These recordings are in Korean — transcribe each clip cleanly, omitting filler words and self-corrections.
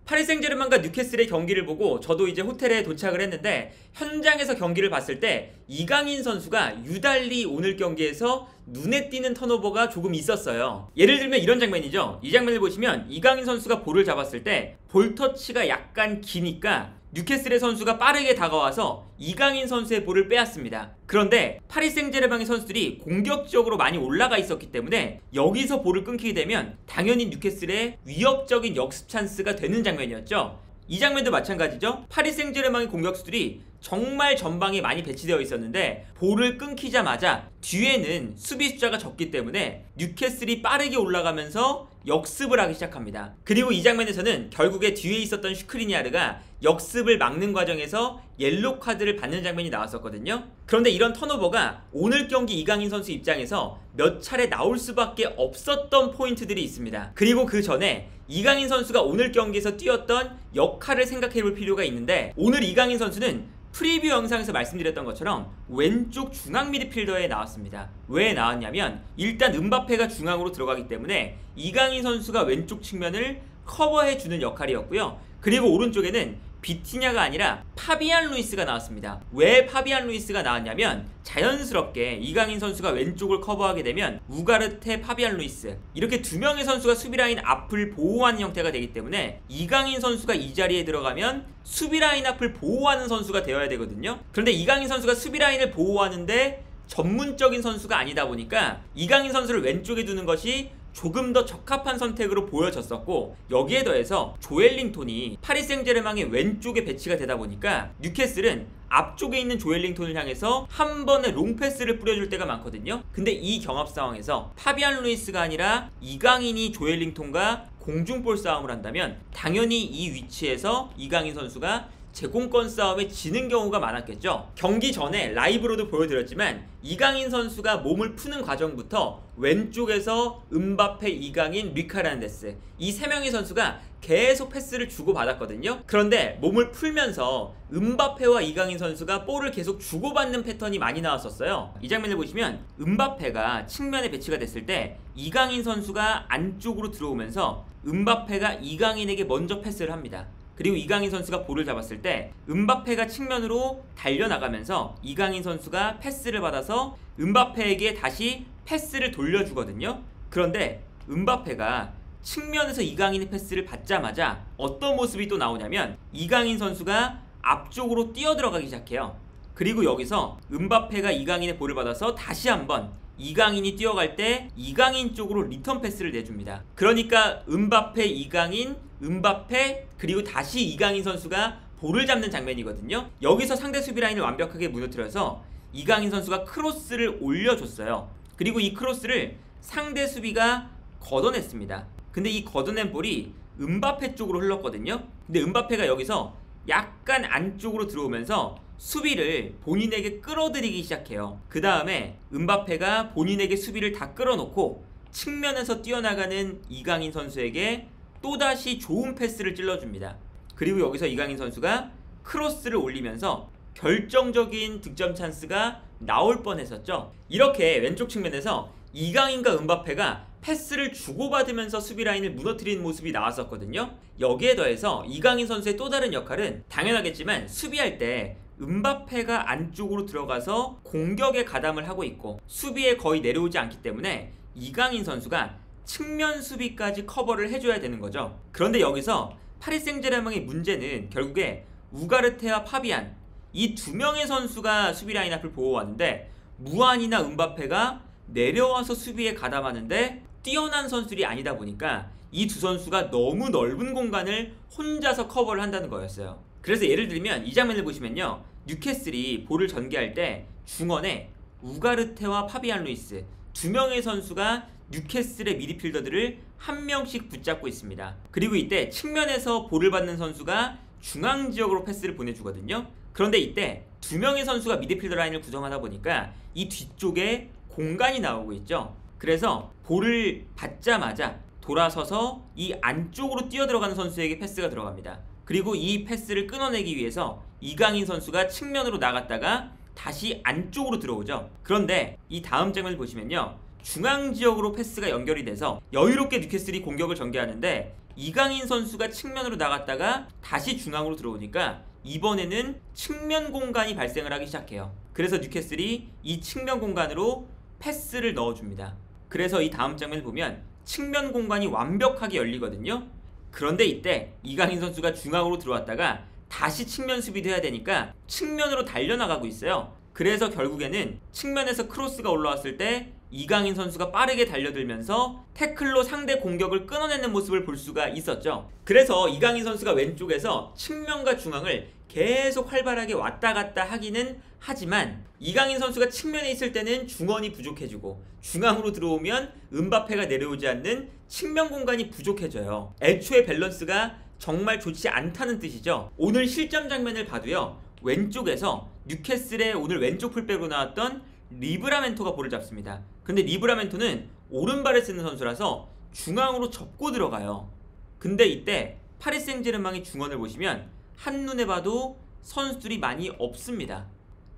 파리 생제르맹과 뉴캐슬의 경기를 보고 저도 이제 호텔에 도착을 했는데 현장에서 경기를 봤을 때 이강인 선수가 유달리 오늘 경기에서 눈에 띄는 턴오버가 조금 있었어요. 예를 들면 이런 장면이죠. 이 장면을 보시면 이강인 선수가 볼을 잡았을 때 볼터치가 약간 기니까 뉴캐슬의 선수가 빠르게 다가와서 이강인 선수의 볼을 빼앗습니다. 그런데 파리 생제르맹의 선수들이 공격적으로 많이 올라가 있었기 때문에 여기서 볼을 끊기게 되면 당연히 뉴캐슬의 위협적인 역습 찬스가 되는 장면이었죠. 이 장면도 마찬가지죠. 파리 생제르맹의 공격수들이 정말 전방에 많이 배치되어 있었는데 볼을 끊기자마자 뒤에는 수비 숫자가 적기 때문에 뉴캐슬이 빠르게 올라가면서 역습을 하기 시작합니다. 그리고 이 장면에서는 결국에 뒤에 있었던 슈크리니아르가 역습을 막는 과정에서 옐로 카드를 받는 장면이 나왔었거든요. 그런데 이런 턴오버가 오늘 경기 이강인 선수 입장에서 몇 차례 나올 수밖에 없었던 포인트들이 있습니다. 그리고 그 전에 이강인 선수가 오늘 경기에서 뛰었던 역할을 생각해 볼 필요가 있는데, 오늘 이강인 선수는 프리뷰 영상에서 말씀드렸던 것처럼 왼쪽 중앙 미드필더에 나왔습니다. 왜 나왔냐면 일단 음바페가 중앙으로 들어가기 때문에 이강인 선수가 왼쪽 측면을 커버해주는 역할이었고요. 그리고 오른쪽에는 비티냐가 아니라 파비안 루이스가 나왔습니다. 왜 파비안 루이스가 나왔냐면 자연스럽게 이강인 선수가 왼쪽을 커버하게 되면 우가르테, 파비안 루이스 이렇게 두 명의 선수가 수비라인 앞을 보호하는 형태가 되기 때문에 이강인 선수가 이 자리에 들어가면 수비라인 앞을 보호하는 선수가 되어야 되거든요. 그런데 이강인 선수가 수비라인을 보호하는데 전문적인 선수가 아니다 보니까 이강인 선수를 왼쪽에 두는 것이 조금 더 적합한 선택으로 보여졌었고, 여기에 더해서 조엘링톤이 파리 생제르맹의 왼쪽에 배치가 되다 보니까 뉴캐슬은 앞쪽에 있는 조엘링톤을 향해서 한 번에 롱패스를 뿌려줄 때가 많거든요. 근데 이 경합 상황에서 파비안 루이스가 아니라 이강인이 조엘링톤과 공중볼 싸움을 한다면 당연히 이 위치에서 이강인 선수가 제공권 싸움에 지는 경우가 많았겠죠. 경기 전에 라이브로도 보여드렸지만 이강인 선수가 몸을 푸는 과정부터 왼쪽에서 음바페, 이강인, 리카란데스 이 세 명의 선수가 계속 패스를 주고받았거든요. 그런데 몸을 풀면서 음바페와 이강인 선수가 볼을 계속 주고받는 패턴이 많이 나왔었어요. 이 장면을 보시면 음바페가 측면에 배치가 됐을 때 이강인 선수가 안쪽으로 들어오면서 음바페가 이강인에게 먼저 패스를 합니다. 그리고 이강인 선수가 볼을 잡았을 때 음바페가 측면으로 달려나가면서 이강인 선수가 패스를 받아서 음바페에게 다시 패스를 돌려주거든요. 그런데 음바페가 측면에서 이강인의 패스를 받자마자 어떤 모습이 또 나오냐면 이강인 선수가 앞쪽으로 뛰어들어가기 시작해요. 그리고 여기서 음바페가 이강인의 볼을 받아서 다시 한번 이강인이 뛰어갈 때 이강인 쪽으로 리턴 패스를 내줍니다. 그러니까 음바페, 이강인, 음바페 그리고 다시 이강인 선수가 볼을 잡는 장면이거든요. 여기서 상대 수비 라인을 완벽하게 무너뜨려서 이강인 선수가 크로스를 올려줬어요. 그리고 이 크로스를 상대 수비가 걷어냈습니다. 근데 이 걷어낸 볼이 음바페 쪽으로 흘렀거든요. 근데 음바페가 여기서 약간 안쪽으로 들어오면서 수비를 본인에게 끌어들이기 시작해요. 그 다음에 음바페가 본인에게 수비를 다 끌어놓고 측면에서 뛰어나가는 이강인 선수에게 또다시 좋은 패스를 찔러줍니다. 그리고 여기서 이강인 선수가 크로스를 올리면서 결정적인 득점 찬스가 나올 뻔했었죠. 이렇게 왼쪽 측면에서 이강인과 음바페가 패스를 주고받으면서 수비 라인을 무너뜨리는 모습이 나왔었거든요. 여기에 더해서 이강인 선수의 또 다른 역할은 당연하겠지만 수비할 때 음바페가 안쪽으로 들어가서 공격에 가담을 하고 있고 수비에 거의 내려오지 않기 때문에 이강인 선수가 측면 수비까지 커버를 해줘야 되는 거죠. 그런데 여기서 파리 생제르맹의 문제는 결국에 우가르테와 파비안 이 두 명의 선수가 수비 라인 앞을 보호하는데 무안이나 음바페가 내려와서 수비에 가담하는데 뛰어난 선수들이 아니다 보니까 이 두 선수가 너무 넓은 공간을 혼자서 커버를 한다는 거였어요. 그래서 예를 들면 이 장면을 보시면요, 뉴캐슬이 볼을 전개할 때 중원에 우가르테와 파비안 루이스 두 명의 선수가 뉴캐슬의 미드필더들을 한 명씩 붙잡고 있습니다. 그리고 이때 측면에서 볼을 받는 선수가 중앙 지역으로 패스를 보내주거든요. 그런데 이때 두 명의 선수가 미드필더 라인을 구성하다 보니까 이 뒤쪽에 공간이 나오고 있죠. 그래서 볼을 받자마자 돌아서서 이 안쪽으로 뛰어들어가는 선수에게 패스가 들어갑니다. 그리고 이 패스를 끊어내기 위해서 이강인 선수가 측면으로 나갔다가 다시 안쪽으로 들어오죠. 그런데 이 다음 장면을 보시면요, 중앙지역으로 패스가 연결이 돼서 여유롭게 뉴캐슬이 공격을 전개하는데 이강인 선수가 측면으로 나갔다가 다시 중앙으로 들어오니까 이번에는 측면 공간이 발생을 하기 시작해요. 그래서 뉴캐슬이 이 측면 공간으로 패스를 넣어줍니다. 그래서 이 다음 장면을 보면 측면 공간이 완벽하게 열리거든요. 그런데 이때 이강인 선수가 중앙으로 들어왔다가 다시 측면 수비도 해야 되니까 측면으로 달려나가고 있어요. 그래서 결국에는 측면에서 크로스가 올라왔을 때 이강인 선수가 빠르게 달려들면서 태클로 상대 공격을 끊어내는 모습을 볼 수가 있었죠. 그래서 이강인 선수가 왼쪽에서 측면과 중앙을 계속 활발하게 왔다 갔다 하기는 하지만 이강인 선수가 측면에 있을 때는 중원이 부족해지고 중앙으로 들어오면 음바페가 내려오지 않는 측면 공간이 부족해져요. 애초에 밸런스가 정말 좋지 않다는 뜻이죠. 오늘 실점 장면을 봐도요. 왼쪽에서 뉴캐슬의 오늘 왼쪽 풀백으로 나왔던 리브라멘토가 볼을 잡습니다. 근데 리브라멘토는 오른발을 쓰는 선수라서 중앙으로 접고 들어가요. 근데 이때 파리 생제르맹의 중원을 보시면 한눈에 봐도 선수들이 많이 없습니다.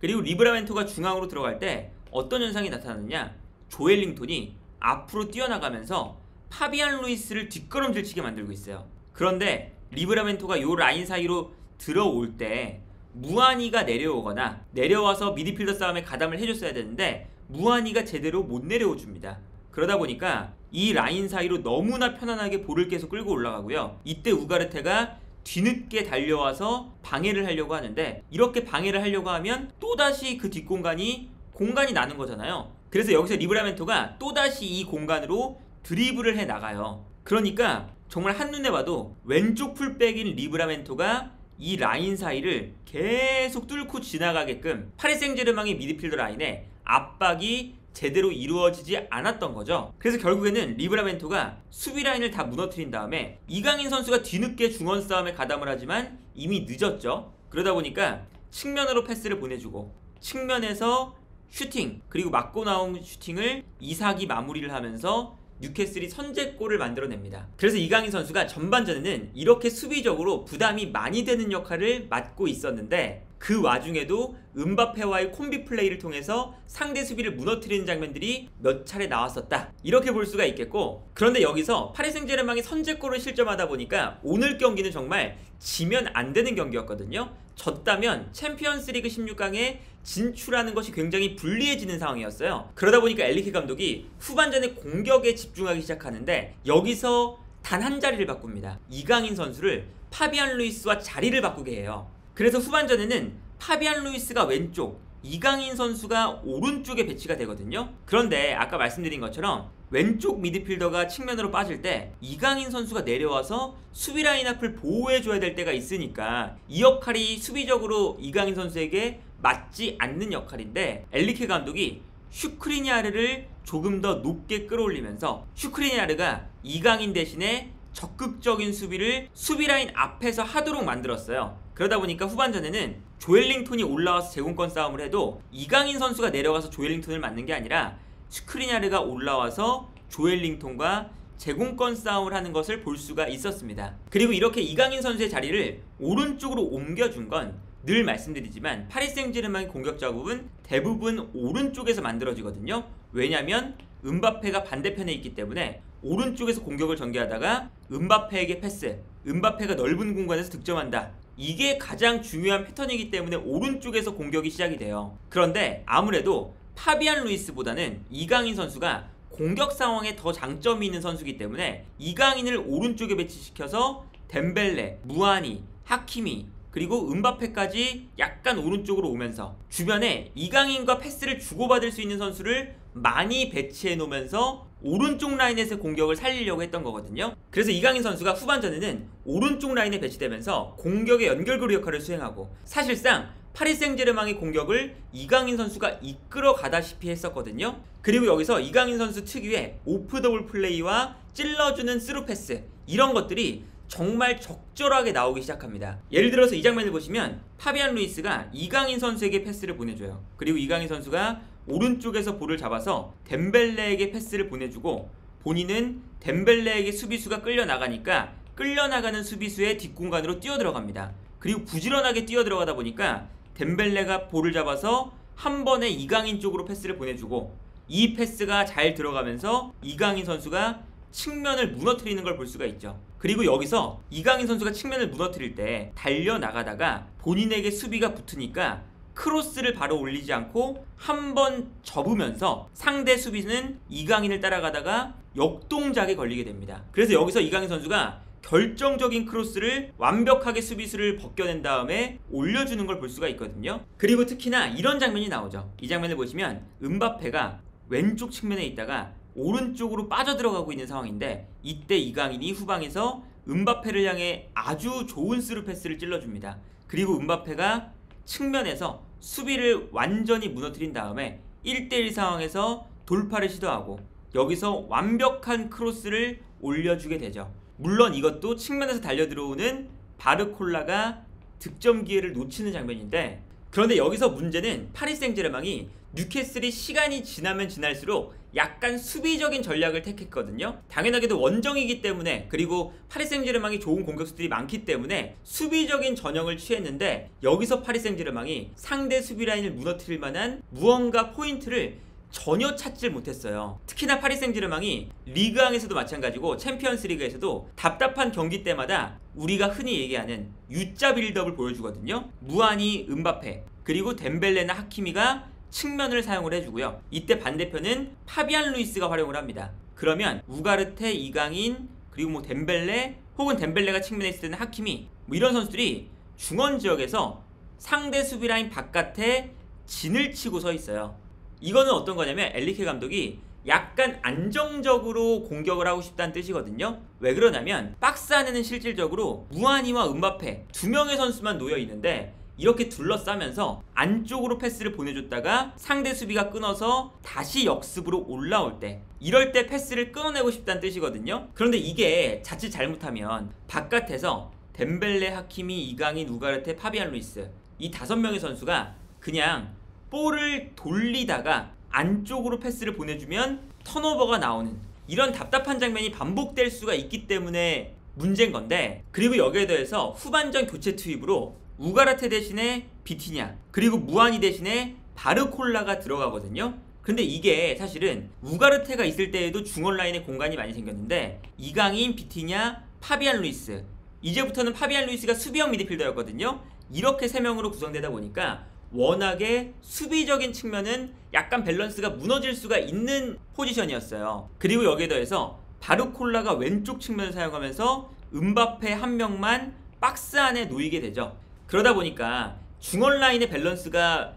그리고 리브라멘토가 중앙으로 들어갈 때 어떤 현상이 나타나느냐, 조엘링톤이 앞으로 뛰어나가면서 파비안 루이스를 뒷걸음질치게 만들고 있어요. 그런데 리브라멘토가 요 라인 사이로 들어올 때 무하니가 내려오거나 내려와서 미드필더 싸움에 가담을 해줬어야 되는데 무하니가 제대로 못 내려오줍니다. 그러다 보니까 이 라인 사이로 너무나 편안하게 볼을 계속 끌고 올라가고요. 이때 우가르테가 뒤늦게 달려와서 방해를 하려고 하는데 이렇게 방해를 하려고 하면 또다시 그 뒷공간이 공간이 나는 거잖아요. 그래서 여기서 리브라멘토가 또다시 이 공간으로 드리블을 해 나가요. 그러니까 정말 한눈에 봐도 왼쪽 풀백인 리브라멘토가 이 라인 사이를 계속 뚫고 지나가게끔 파리 생제르맹의 미드필더 라인에 압박이 제대로 이루어지지 않았던 거죠. 그래서 결국에는 리브라멘토가 수비 라인을 다 무너뜨린 다음에 이강인 선수가 뒤늦게 중원 싸움에 가담을 하지만 이미 늦었죠. 그러다 보니까 측면으로 패스를 보내주고 측면에서 슈팅, 그리고 맞고 나온 슈팅을 이삭이 마무리를 하면서 뉴캐슬이 선제골을 만들어냅니다. 그래서 이강인 선수가 전반전에는 이렇게 수비적으로 부담이 많이 되는 역할을 맡고 있었는데 그 와중에도 음바페와의 콤비 플레이를 통해서 상대 수비를 무너뜨리는 장면들이 몇 차례 나왔었다, 이렇게 볼 수가 있겠고, 그런데 여기서 파리 생제르맹이 선제골을 실점하다 보니까 오늘 경기는 정말 지면 안 되는 경기였거든요. 졌다면 챔피언스리그 16강에 진출하는 것이 굉장히 불리해지는 상황이었어요. 그러다 보니까 엘리케 감독이 후반전에 공격에 집중하기 시작하는데 여기서 단 한 자리를 바꿉니다. 이강인 선수를 파비안 루이스와 자리를 바꾸게 해요. 그래서 후반전에는 파비안 루이스가 왼쪽, 이강인 선수가 오른쪽에 배치가 되거든요. 그런데 아까 말씀드린 것처럼 왼쪽 미드필더가 측면으로 빠질 때 이강인 선수가 내려와서 수비 라인 앞을 보호해줘야 될 때가 있으니까 이 역할이 수비적으로 이강인 선수에게 맞지 않는 역할인데 엘리케 감독이 슈크리니아르를 조금 더 높게 끌어올리면서 슈크리니아르가 이강인 대신에 적극적인 수비를 수비 라인 앞에서 하도록 만들었어요. 그러다 보니까 후반전에는 조엘링톤이 올라와서 제공권 싸움을 해도 이강인 선수가 내려가서 조엘링톤을 맞는 게 아니라 슈크리냐르가 올라와서 조엘링톤과 제공권 싸움을 하는 것을 볼 수가 있었습니다. 그리고 이렇게 이강인 선수의 자리를 오른쪽으로 옮겨준 건 늘 말씀드리지만 파리 생제르맹의 공격 작업은 대부분 오른쪽에서 만들어지거든요. 왜냐면 음바페가 반대편에 있기 때문에 오른쪽에서 공격을 전개하다가 음바페에게 패스, 음바페가 넓은 공간에서 득점한다, 이게 가장 중요한 패턴이기 때문에 오른쪽에서 공격이 시작이 돼요. 그런데 아무래도 파비안 루이스보다는 이강인 선수가 공격 상황에 더 장점이 있는 선수이기 때문에 이강인을 오른쪽에 배치시켜서 덴벨레, 무하니, 하키미, 그리고 음바페까지 약간 오른쪽으로 오면서 주변에 이강인과 패스를 주고받을 수 있는 선수를 많이 배치해 놓으면서 오른쪽 라인에서 공격을 살리려고 했던 거거든요. 그래서 이강인 선수가 후반전에는 오른쪽 라인에 배치되면서 공격의 연결고리 역할을 수행하고 사실상 파리 생제르맹의 공격을 이강인 선수가 이끌어 가다시피 했었거든요. 그리고 여기서 이강인 선수 특유의 오프 더블 플레이와 찔러주는 스루 패스, 이런 것들이 정말 적절하게 나오기 시작합니다. 예를 들어서 이 장면을 보시면 파비안 루이스가 이강인 선수에게 패스를 보내줘요. 그리고 이강인 선수가 오른쪽에서 볼을 잡아서 덴벨레에게 패스를 보내주고 본인은 덴벨레에게 수비수가 끌려나가니까 끌려나가는 수비수의 뒷공간으로 뛰어들어갑니다. 그리고 부지런하게 뛰어들어가다 보니까 덴벨레가 볼을 잡아서 한 번에 이강인 쪽으로 패스를 보내주고 이 패스가 잘 들어가면서 이강인 선수가 측면을 무너뜨리는 걸 볼 수가 있죠. 그리고 여기서 이강인 선수가 측면을 무너뜨릴 때 달려나가다가 본인에게 수비가 붙으니까 크로스를 바로 올리지 않고 한번 접으면서 상대 수비는 이강인을 따라가다가 역동작에 걸리게 됩니다. 그래서 여기서 이강인 선수가 결정적인 크로스를 완벽하게 수비수를 벗겨낸 다음에 올려주는 걸 볼 수가 있거든요. 그리고 특히나 이런 장면이 나오죠. 이 장면을 보시면 음바페가 왼쪽 측면에 있다가 오른쪽으로 빠져들어가고 있는 상황인데 이때 이강인이 후방에서 음바페를 향해 아주 좋은 스루 패스를 찔러줍니다. 그리고 음바페가 측면에서 수비를 완전히 무너뜨린 다음에 1대1 상황에서 돌파를 시도하고 여기서 완벽한 크로스를 올려주게 되죠. 물론 이것도 측면에서 달려들어오는 바르콜라가 득점 기회를 놓치는 장면인데, 그런데 여기서 문제는 파리 생제르맹이 뉴캐슬이 시간이 지나면 지날수록 약간 수비적인 전략을 택했거든요. 당연하게도 원정이기 때문에, 그리고 파리 생제르맹이 좋은 공격수들이 많기 때문에 수비적인 전형을 취했는데, 여기서 파리 생제르맹이 상대 수비 라인을 무너뜨릴 만한 무언가 포인트를 전혀 찾질 못했어요. 특히나 파리 생제르맹이 리그왕에서도 마찬가지고 챔피언스 리그에서도 답답한 경기 때마다 우리가 흔히 얘기하는 U자 빌드업을 보여주거든요. 무안이, 음바페, 그리고 덴벨레나 하키미가 측면을 사용을 해주고요. 이때 반대편은 파비안 루이스가 활용을 합니다. 그러면 우가르테, 이강인, 그리고 덴벨레, 혹은 덴벨레가 측면에 있을 때는 하키미, 이런 선수들이 중원 지역에서 상대 수비 라인 바깥에 진을 치고 서 있어요. 이거는 어떤 거냐면 엔리케 감독이 약간 안정적으로 공격을 하고 싶다는 뜻이거든요. 왜 그러냐면 박스 안에는 실질적으로 무안이와 음바페 두 명의 선수만 놓여 있는데, 이렇게 둘러싸면서 안쪽으로 패스를 보내줬다가 상대 수비가 끊어서 다시 역습으로 올라올 때, 이럴 때 패스를 끊어내고 싶다는 뜻이거든요. 그런데 이게 자칫 잘못하면 바깥에서 덴벨레, 하키미, 이강인, 우가르테, 파비안 루이스 이 5명의 선수가 그냥 볼을 돌리다가 안쪽으로 패스를 보내주면 턴오버가 나오는 이런 답답한 장면이 반복될 수가 있기 때문에 문제인 건데, 그리고 여기에 더해서 후반전 교체 투입으로 우가르테 대신에 비티냐, 그리고 무안이 대신에 바르콜라가 들어가거든요. 근데 이게 사실은 우가르테가 있을 때에도 중원 라인에 공간이 많이 생겼는데, 이강인, 비티냐, 파비안 루이스, 이제부터는 파비안 루이스가 수비형 미드필더였거든요. 이렇게 3명으로 구성되다 보니까 워낙에 수비적인 측면은 약간 밸런스가 무너질 수가 있는 포지션이었어요. 그리고 여기에 더해서 바르콜라가 왼쪽 측면을 사용하면서 음바페 한 명만 박스 안에 놓이게 되죠. 그러다 보니까 중원 라인의 밸런스가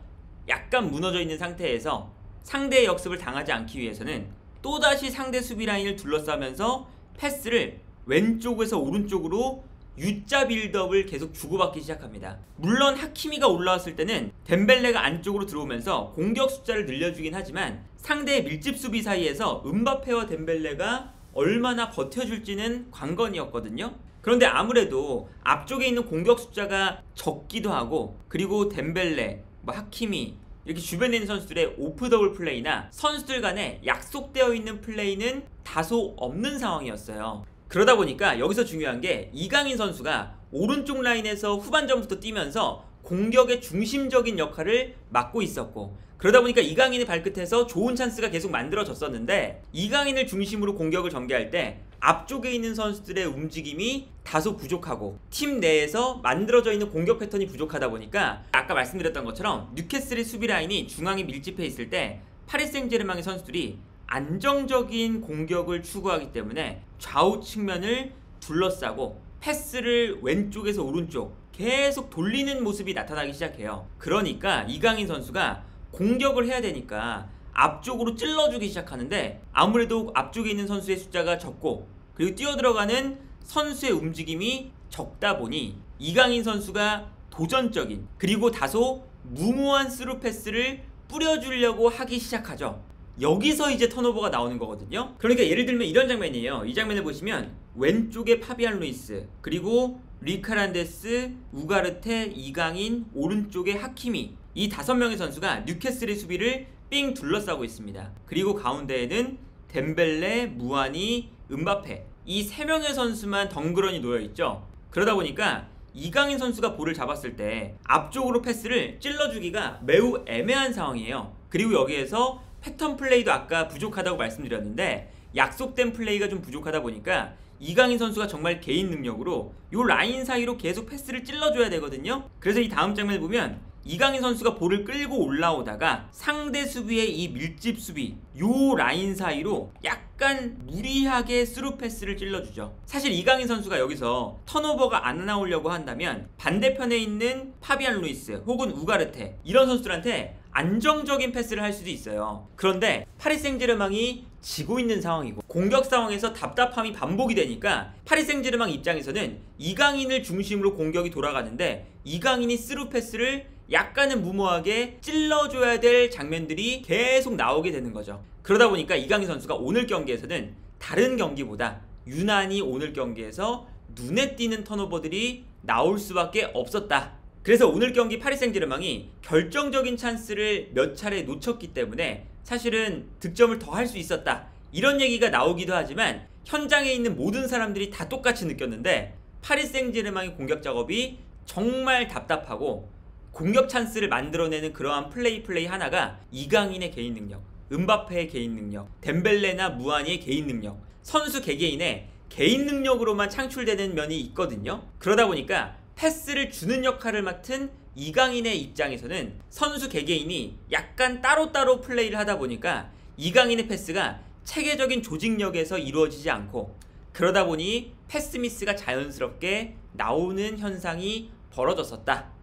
약간 무너져 있는 상태에서 상대의 역습을 당하지 않기 위해서는 또다시 상대 수비 라인을 둘러싸면서 패스를 왼쪽에서 오른쪽으로 U자 빌드업을 계속 주고받기 시작합니다. 물론 하키미가 올라왔을 때는 덴벨레가 안쪽으로 들어오면서 공격 숫자를 늘려주긴 하지만 상대의 밀집 수비 사이에서 음바페와 덴벨레가 얼마나 버텨줄지는 관건이었거든요. 그런데 아무래도 앞쪽에 있는 공격 숫자가 적기도 하고, 그리고 덴벨레, 하키미 이렇게 주변에 있는 선수들의 오프 더블 플레이나 선수들 간에 약속되어 있는 플레이는 다소 없는 상황이었어요. 그러다 보니까 여기서 중요한 게 이강인 선수가 오른쪽 라인에서 후반전부터 뛰면서 공격의 중심적인 역할을 맡고 있었고, 그러다 보니까 이강인의 발끝에서 좋은 찬스가 계속 만들어졌었는데, 이강인을 중심으로 공격을 전개할 때 앞쪽에 있는 선수들의 움직임이 다소 부족하고 팀 내에서 만들어져 있는 공격 패턴이 부족하다 보니까 아까 말씀드렸던 것처럼 뉴캐슬의 수비 라인이 중앙에 밀집해 있을 때 파리 생제르맹의 선수들이 안정적인 공격을 추구하기 때문에 좌우 측면을 둘러싸고 패스를 왼쪽에서 오른쪽 계속 돌리는 모습이 나타나기 시작해요. 그러니까 이강인 선수가 공격을 해야 되니까 앞쪽으로 찔러주기 시작하는데, 아무래도 앞쪽에 있는 선수의 숫자가 적고 그리고 뛰어들어가는 선수의 움직임이 적다 보니 이강인 선수가 도전적인 그리고 다소 무모한 스루 패스를 뿌려주려고 하기 시작하죠. 여기서 이제 턴오버가 나오는 거거든요. 그러니까 예를 들면 이런 장면이에요. 이 장면을 보시면 왼쪽에 파비안 루이스, 그리고 리카란데스, 우가르테, 이강인, 오른쪽에 하키미, 이 5명의 선수가 뉴캐슬의 수비를 삥 둘러싸고 있습니다. 그리고 가운데에는 덴벨레, 무안이, 음바페 이 3명의 선수만 덩그러니 놓여있죠. 그러다 보니까 이강인 선수가 볼을 잡았을 때 앞쪽으로 패스를 찔러주기가 매우 애매한 상황이에요. 그리고 여기에서 패턴 플레이도 아까 부족하다고 말씀드렸는데, 약속된 플레이가 좀 부족하다 보니까 이강인 선수가 정말 개인 능력으로 요 라인 사이로 계속 패스를 찔러줘야 되거든요. 그래서 이 다음 장면을 보면 이강인 선수가 볼을 끌고 올라오다가 상대 수비의 이 밀집 수비 요 라인 사이로 약간 무리하게 스루 패스를 찔러주죠. 사실 이강인 선수가 여기서 턴오버가 안 나오려고 한다면 반대편에 있는 파비안 루이스 혹은 우가르테 이런 선수들한테 안정적인 패스를 할 수도 있어요. 그런데 파리 생제르맹이 지고 있는 상황이고 공격 상황에서 답답함이 반복이 되니까 파리 생제르맹 입장에서는 이강인을 중심으로 공격이 돌아가는데 이강인이 스루 패스를 약간은 무모하게 찔러줘야 될 장면들이 계속 나오게 되는 거죠. 그러다 보니까 이강인 선수가 오늘 경기에서는 다른 경기보다 유난히 오늘 경기에서 눈에 띄는 턴오버들이 나올 수밖에 없었다. 그래서 오늘 경기 파리 생제르맹이 결정적인 찬스를 몇 차례 놓쳤기 때문에 사실은 득점을 더 할 수 있었다. 이런 얘기가 나오기도 하지만 현장에 있는 모든 사람들이 다 똑같이 느꼈는데 파리 생제르맹의 공격 작업이 정말 답답하고 공격 찬스를 만들어내는 그러한 플레이 하나가 이강인의 개인 능력, 음바페의 개인 능력, 덴벨레나 무아니의 개인 능력, 선수 개개인의 개인 능력으로만 창출되는 면이 있거든요. 그러다 보니까 패스를 주는 역할을 맡은 이강인의 입장에서는 선수 개개인이 약간 따로따로 플레이를 하다 보니까 이강인의 패스가 체계적인 조직력에서 이루어지지 않고 그러다 보니 패스 미스가 자연스럽게 나오는 현상이 벌어졌었다.